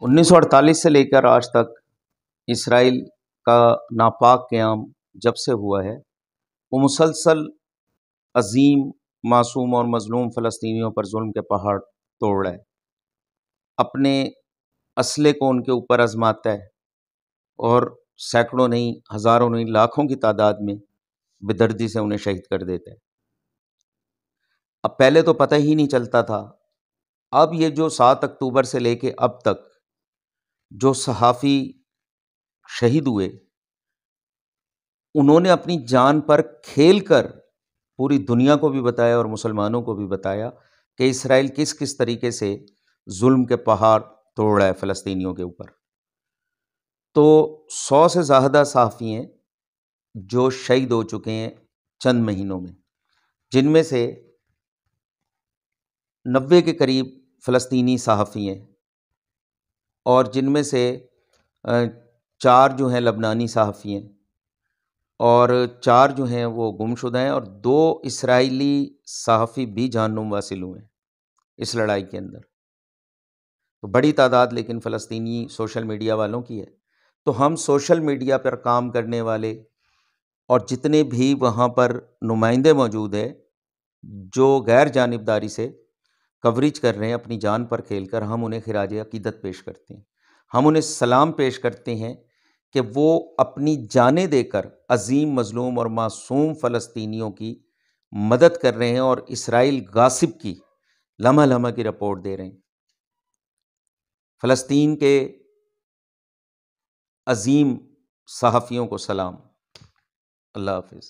1948 سے لے کر آج تک اسرائیل کا ناپاک قیام جب سے ہوا ہے، وہ مسلسل عظیم، معصوم اور مظلوم فلسطینیوں پر ظلم کے پہاڑ توڑ رہا ہے، اپنے اسلحے کو ان کے اوپر آزماتا ہے اور سینکڑوں نہیں، ہزاروں نہیں، لاکھوں کی تعداد میں بے دردی سے انہیں شہید کر دیتا ہے۔ اب پہلے تو پتہ ہی نہیں چلتا تھا، اب یہ جو 7 اکتوبر سے لے کے اب تک جو صحافی شہید ہوئے، انہوں نے اپنی جان پر کھیل کر پوری دنیا کو بھی بتایا اور مسلمانوں کو بھی بتایا کہ اسرائیل کس کس طریقے سے ظلم کے پہاڑ توڑ رہا ہے فلسطینیوں کے اوپر۔ تو 100 سے زیادہ صحافی ہیں جو شہید ہو چکے ہیں چند مہینوں میں، جن میں سے 90 کے قریب فلسطینی صحافی ہیں، اور جن میں سے 4 جو ہیں لبنانی صحافی ہیں، اور 4 جو ہیں وہ گم شدہ ہیں، اور 2 اسرائیلی صحافی بھی جہنم واصل ہوئے ہیں اس لڑائی کے اندر۔ تو بڑی تعداد لیکن فلسطینی سوشل میڈیا والوں کی ہے۔ تو ہم سوشل میڈیا پر کام کرنے والے اور جتنے بھی وہاں پر نمائندے موجود ہیں جو غیر جانبداری سے کوریج کر رہے ہیں اپنی جان پر کھیل کر، ہم انہیں خراج عقیدت پیش کرتے ہیں، ہم انہیں سلام پیش کرتے ہیں کہ وہ اپنی جانیں دے کر عظیم، مظلوم اور معصوم فلسطینیوں کی مدد کر رہے ہیں اور اسرائیل غاصب کی لمحہ لمحہ کی رپورٹ دے رہے ہیں۔ فلسطین کے عظیم صحافیوں کو سلام۔ اللہ حافظ۔